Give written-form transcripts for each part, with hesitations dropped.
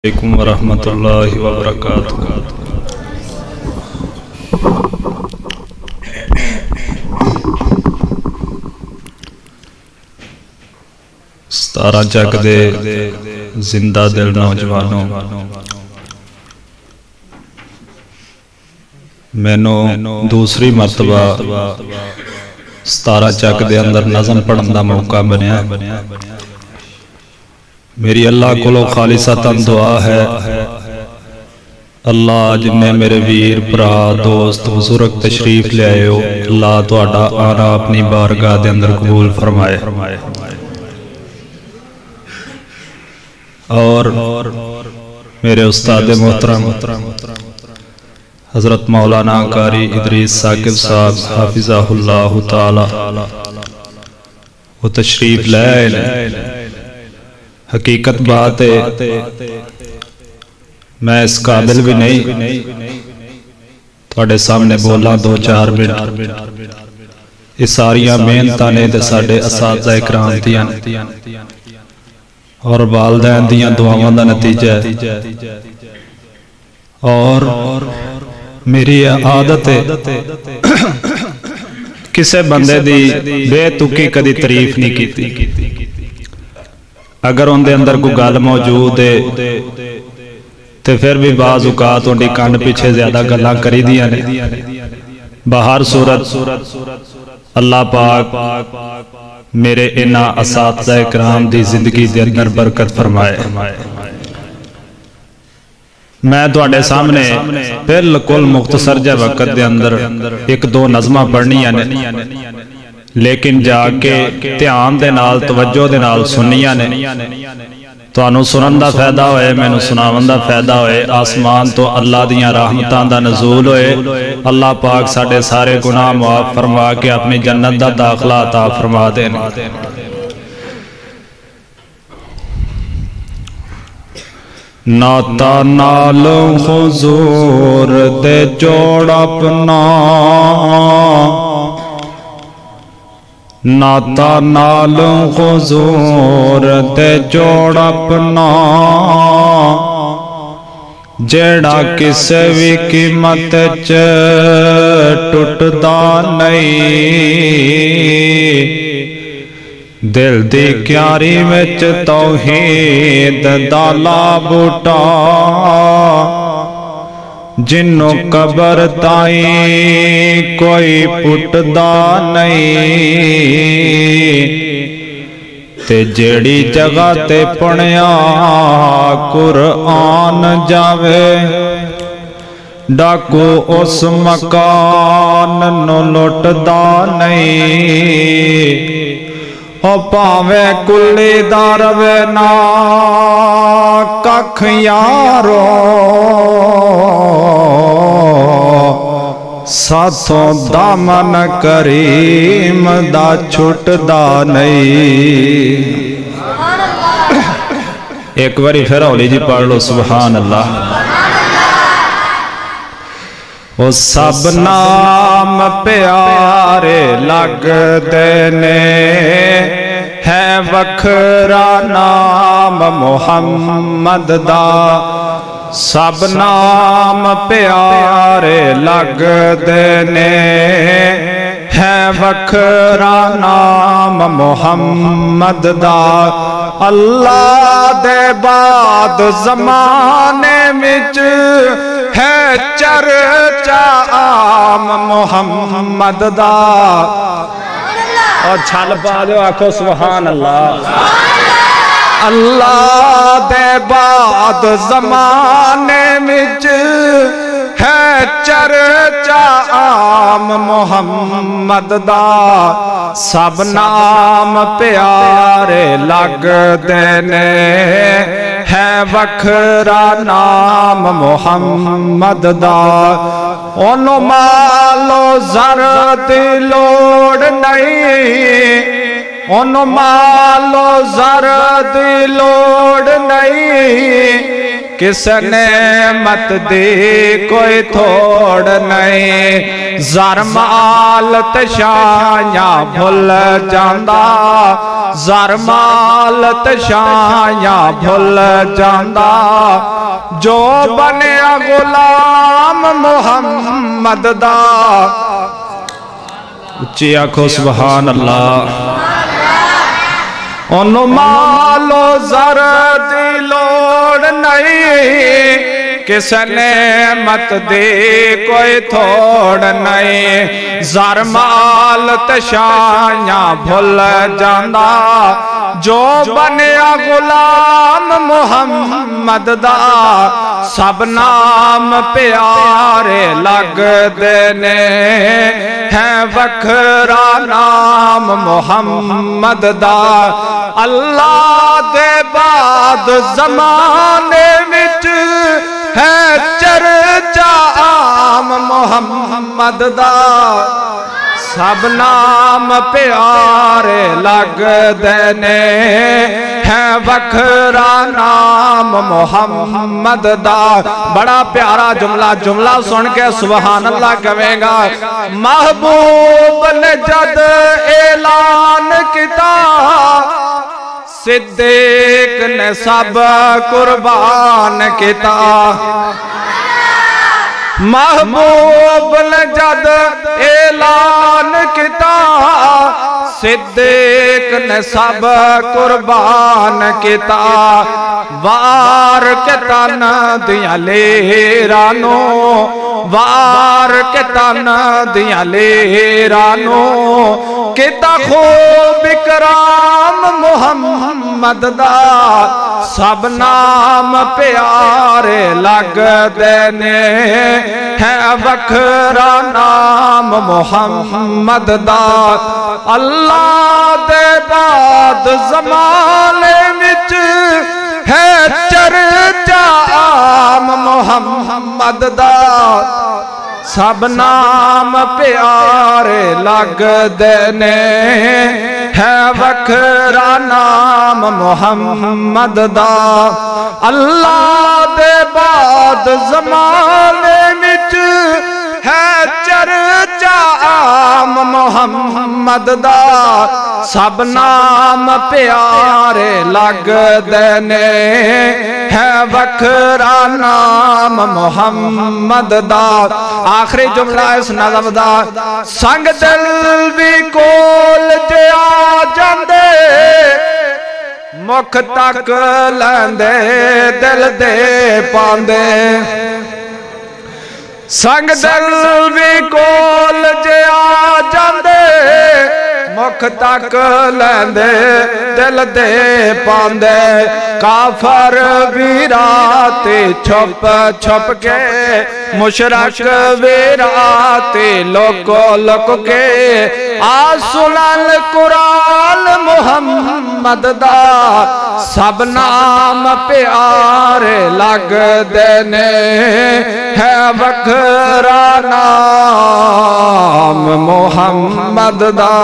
علیکم ورحمۃ اللہ وبرکاتہ۔ ستارہ چک دے زندہ دل نوجوانوں، مینوں دوسری مرتبہ ستارہ چک دے اندر نظم پڑھن دا موقع بنیا۔ میری اللہ کولو خالصتاً دعا ہے، اللہ جنہیں میرے ویر برا دوست حضورک تشریف لے آئے ہو، اللہ تہاڈا آنا اپنی بارگاہ دے اندر قبول فرمائے۔ اور میرے استاد محترم حضرت مولانا قاری ادریس ثاقب صاحب حافظہ اللہ تعالی وہ تشریف لے آئے۔ حقیقت بات ہے میں اس قابل بھی نہیں تھوڑے سامنے بولا دو چار منٹ، اس ساریاں محنتاں نے تے ساڈے اساتذہ اکرام دیاں اور والدین دیاں دعاواں دا نتیجہ ہے۔ اور میری عادت ہے کسے بندے دی بے تکی کدی تعریف نہیں کیتی، اگر ان دے اندر کوئی گل موجود ہے تے پھر بھی بعض اوقات ان دی کان پیچھے زیادہ گلاں کری دیاں نے۔ بہر صورت اللہ پاک میرے انہاں اساتذہ اکرام دی زندگی دے اندر برکت فرمائے۔ میں تواڈے سامنے بالکل مختصر جے وقت دے اندر ایک دو نظماں پڑھنیاں نے، لیکن جا کے دھیان دے نال توجہ دے نال سنیاں نے، تانوں سنن دا فائدہ ہوئے، مینوں سناون دا فائدہ ہوئے، آسمان تو اللہ دیاں رحمتاں دا نزول ہوئے، اللہ پاک ساڈے سارے گناہ معاف فرما کے اپنی جنت دا داخلہ عطا فرما دین۔ ناتا نال حضور دے جوڑ اپنا، ناتا نال حضور دے جوڑ اپنا، جیڑا کسے بھی قیمت چ ٹوٹدا نہیں، دل دی کیاری وچ توحید دا لا بوٹا، جنوں قبر تائیں کوئی پٹدا نہیں، تے جیڑی جگہ تے پڑھیا قرآن جاوے، ڈاکو اس مکان نو لٹدا نہیں، او پاوے کلی دا روے نا ککھ یارو، ساتھوں دامن کریم دا چھٹدا نہیں۔ ایک باری پھر اولی جی پڑھ لو سبحان اللہ۔ وہ سب نام پیارے لگ دینے، ہے وکھرا نام محمد دا، سب نام پیارے لگ دینے، ہے وکھرا نام محمد دا، اللہ دے بعد زمانے وچ ہے چرچا عام محمد دا، اور چھل پا دو آکھو سبحان اللہ۔ اللہ دے بعد زمانے وچ ہے چرچا عام محمد دا، سب نام پیارے لگ دینے، ہے وکھرا نام محمد دا، انہوں مالو زر دی لوڑ نہیں، انہوں مالو زر دی لوڑ نہیں، کس نعمت دی کوئی تھوڑ نہیں، زر مال تشایاں بھل جاندہ، زر مال تشایاں بھل جاندہ، جو بنیا غلام محمد دا اچھی آنکھو سبحان اللہ انہوں مالو زر دی لوڑ نہیں کس نعمت دی کوئی تھوڑ نہیں زر مال تشائیاں بھول جاندہ جو بنیا غلام محمد دا سب نام پیارے لگ دینے ہیں وکھرا نام محمد دا اللہ دے بعد زمانے وچ ہے چرچا عام محمد دا سب نام پیارے لگ دینے ہیں وکھرا نام محمد دا بڑا پیارا جملہ سن کے سبحان اللہ کہے گا محبوب نے جد اعلان کیتا صدیق نے سب قربان کیتا محبوب نے جد اعلان کیتا صدیق نے سب قربان کیتا وار کے تن دیاں لیرانو وار کے تن دیاں لیرانو کیتا خوب اکرام محمد دا سب نام پیارے لگ دینے ہے وکھرا نام محمد دا اللہ دے بعد زمانے وچ ہے چرچا عام محمد دا سب نام پیارے لگ دینے ہے وکھرا نام محمد دا اللہ دے بعد زمانے وچ ہے چرچا عام محمد دا سب نام پیارے لگ دینے ہے وکھرا نام محمد دا آخری جملہ اس نظم دا سنگ دل بھی کول جے آ جاندے مکھ تک لیندے دل دے پاندے سنگ دل بھی کول جے آ جاندے مکھ تک لیندے دل دے پاندے کافر بھی رات چھپ چھپ کے مشرک بھی رات لک کے آسنال قرآن محمد دا سب نام پیارے لگ دینے ہے وکھرا نام محمد دا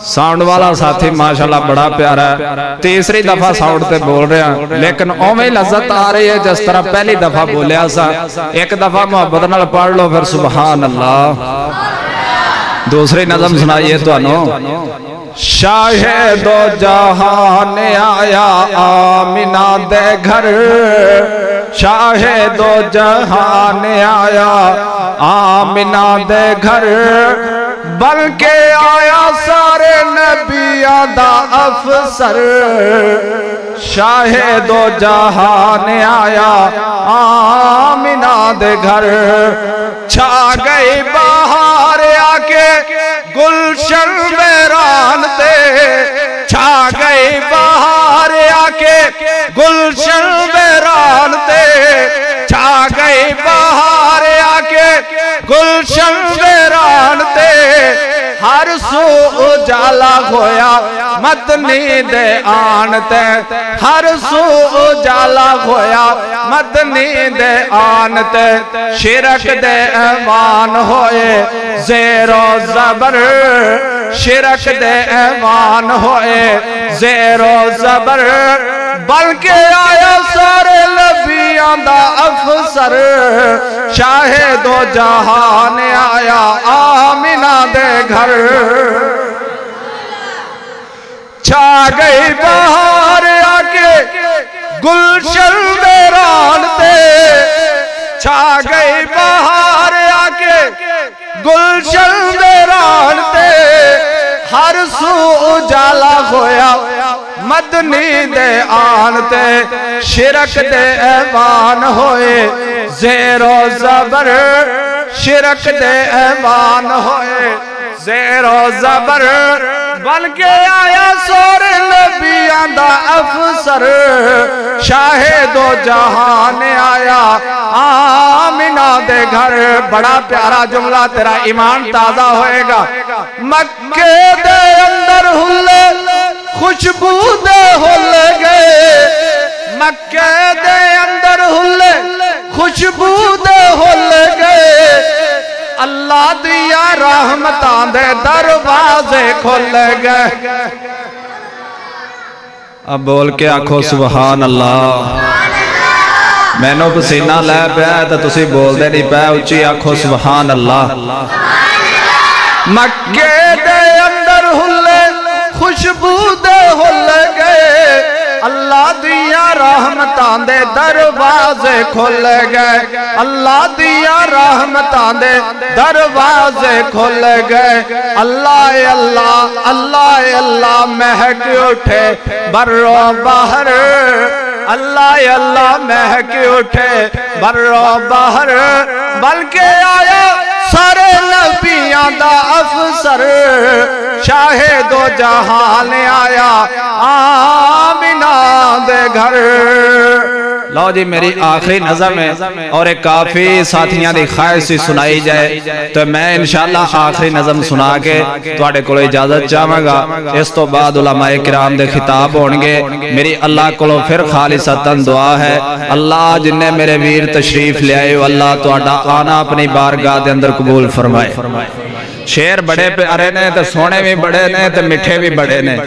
ساؤنڈ والا ساتھی ماشاءاللہ بڑا پیارا ہے تیسری دفعہ ساؤنڈ تے بول رہے ہیں لیکن اومیں لذت آ رہی ہے جس طرح پہلی دفعہ بولیا سا ایک دفعہ محبت نال پڑھ لو پھر سبحان اللہ دوسری نظم سنائیے تو انو شاہ دو جہان آیا آمینہ دے گھر شاہ دو جہان آیا آمینہ دے گھر بلکہ آیا سارے نبیوں دا افسر شاہ دو جہان آیا آمینہ دے گھر چھا گئی بہار آکے گلشن ویران تے چھا گئی بہار آکے گلشن ویران تے چھا گئی بہار آکے گلشن ویران تے ہر سو اجالا ہویا مدنی دے آن تے ہر سو اجالا ہویا مدنی دے آن تے شرک دے ایمان ہوئے زیر و زبر شرک دے ایمان ہوئے زیر و زبر بلکہ آیا سارے نبیوں دا افسر شاہ دو جہان آیا آمینہ دے گھر چھا گئی بہار آکے گلشن دے گلشن دے ران تے ہر سو اجالا ہویا مدنی دے آن تے شرک دے ایوان ہوئے زیر و زبر شرک دے ایوان ہوئے زیر و زبر بن کے آیا سور نبیاں دا افسر شاہد و جہان آیا آمینہ دے گھر بڑا پیارا جملہ تیرا ایمان تازہ ہوئے گا مکے دے اندر ہلے خوشبو دے ہلے گئے مکے دے اندر ہلے خوشبو دے ہلے گئے اللہ دیا رحمتاں دے دروازے کھل گئے اب بول کے آنکھو سبحان اللہ میں نو پسینہ لے پیا تو تسی بول دے نہیں پیا اچھی آنکھو سبحان اللہ مکے دے اندر ہلے خوشبو دے ہلے گئے اللہ دیا رحمتاں دے دروازے کھل گئے اللہ دیا رحمتاں دے دروازے کھل گئے اللہ اللہ اللہ اللہ مہک اٹھے بر و بحر اللہ اللہ مہک اٹھے بر و بحر بلکہ آیا سارے نبیاں دا افسر شاہد و جہان آیا آمینہ دے گھر لو جی میری آخری نظم ہے اور ایک کافی ساتھیاں دی خواہش سے سنائی جائے تو میں انشاءاللہ آخری نظم سنا کے تواڈے کولو اجازت چاہواں گا اس تو بعد علماء کرام دے خطاب ہونگے میری اللہ کولو پھر خالصتاً دعا ہے اللہ جن نے میرے ویر تشریف لے آئے اللہ تواڈا آنا اپنی بارگاہ دے اندر قبول فرمائے شیر بڑے پیارے نے تے سونے بھی بڑے نے تے مٹھے بھی بڑے نے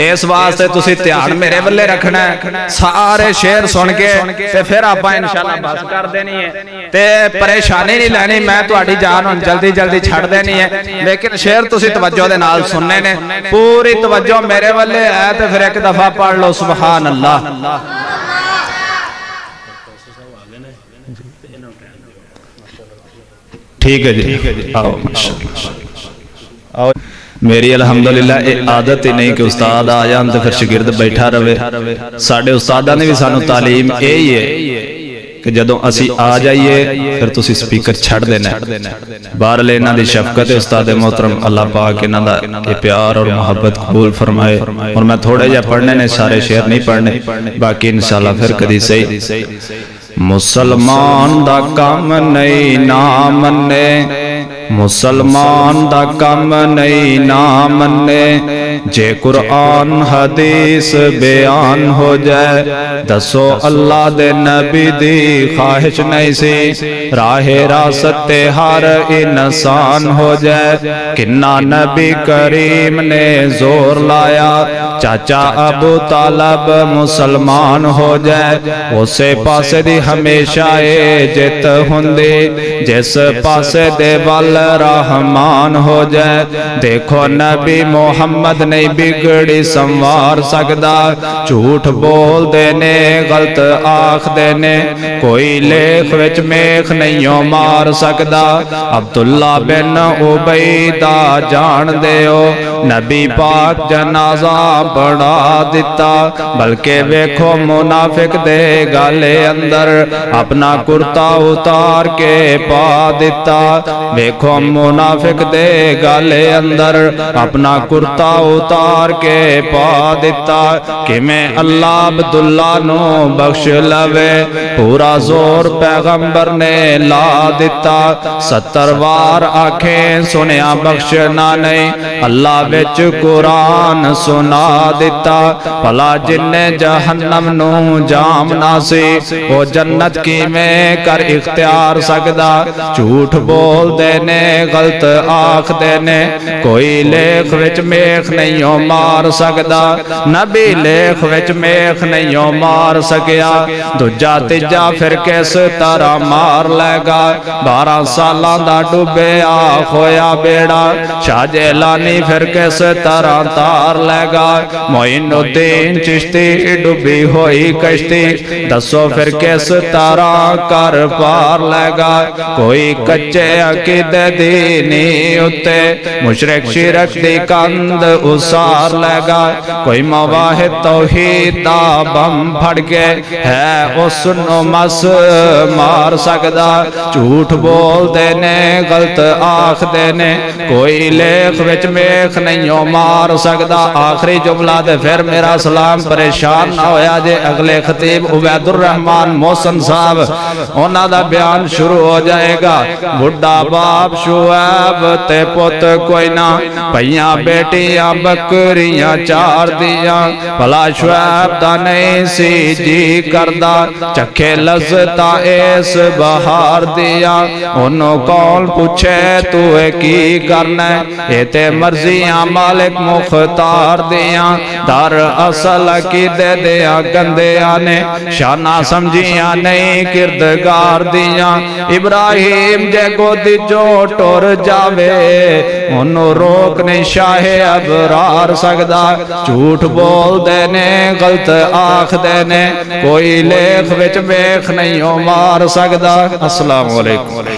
اس واسطے تسی دھیان میرے ولے رکھنا ہے سارے شیر سن کے تے پھر آپا انشاءاللہ بس کر دینی ہے تے پریشانی نہیں لینی میں تواڈی جان ہن جلدی جلدی چھڑ دینی ہے لیکن شیر تسی توجہ دے نال سننے نے پوری توجہ میرے ولے ہے تے پھر ایک دفعہ پڑھ لو سبحان اللہ ٹھیک ہے جی آؤ میری الحمدللہ عادت ہی نہیں کہ استاد آ جان تو پھر شگرد بیٹھا رہے ساڑھے استادہ نے بھی سانو تعلیم یہی ہے کہ جدوں اسی آ جائیے پھر تسی سپیکر چھڑ دینا بار لینا دی شفقت استاد محترم اللہ پاک انہاں دا یہ پیار اور محبت قبول فرمائے اور میں تھوڑے جا پڑھنے نے سارے شعر نہیں پڑھنے باقی انشاءاللہ پھر کدی صحیح مسلمان دا کام نہیں نام نے مسلمان دا کم نہیں نام نے جے قرآن حدیث بیان ہو جائے دسو اللہ دے نبی دی خواہش نہیں سی راہ راست ہر انسان ہو جائے کنہ نبی کریم نے زور لایا چاچا ابو طالب مسلمان ہو جائے اسے پاسے دی ہمیشہ جت ہوندی جس پاسے دے وال رحمان ہو جائے دیکھو نبی محمد نہیں بگڑی سنوار سکدا جھوٹ بول دینے غلط آخ دینے کوئی لیخ وچ میخ نہیں مار سکدا عبداللہ بن عبیدہ جان دیو نبی پاک جنازہ بڑھا دیتا بلکہ ویکھو منافق دے گالے اندر اپنا کرتا اتار کے پا دیتا ویکھو منافق دے گالے اندر اپنا کرتا اتار کے پا دیتا کہ میں اللہ عبداللہ نو بخش لوے پورا زور پیغمبر نے لا دیتا 70 وار آنکھیں سنیا بخشنا نہیں اللہ وچ قرآن سنا دیتا پلا جن جہنم نو جام ناسی وہ جنت کی میں کر اختیار سکدا جھوٹ بول دینے غلط آخ دینے کوئی لیخ وچ میخ نہیں مار سکدا نبی لیخ وچ میخ نہیں مار سکیا دجا تجا پھر کس طرح مار لے گا 12 سالاں دا ڈوبے آخ ہویا بیڑا شاہ جیلانی پھر کس طرح تار لے گا معین الدین چشتی ڈوبی ہوئی کشتی دسو پھر کس طرح کر پار لے گا کوئی کچے عقیدے دینی اتے مشرک شرک دی کند اسار لگا کوئی مواحد توحید دا بم پھڑ کے ہے اس نو مس مار سکدا جھوٹ بول دینے غلط آخ دینے کوئی لیخ وچ میخ نہیں مار سکدا آخری جملہ دے پھر میرا سلام پریشان نہ ہویا جے اگلے خطیب عبید الرحمن محسن صاحب انہاں دا بیان شروع ہو جائے گا بڑھا باپ شعیب تے پت کوئی نہ پہیاں بیٹیاں بکریاں چار دیاں بھلا شعیب دا نہیں سی جی کردہ چکھے لذتا اس بہار دیا انہوں کون پوچھے تو ہے کی کرنا ہے تے مرضیاں مالک مختار دیا در اصل کی دے دیا گندیاں نے شانہ سمجھیاں نہیں کردگار دیا ابراہیم جے کو دی جو ٹور جاوے انہوں روک نہیں شاہ ابرار سکدا جھوٹ بول دینے غلط آخ دینے کوئی لیخ وچ بیخ نہیں مار سکدا السلام علیکم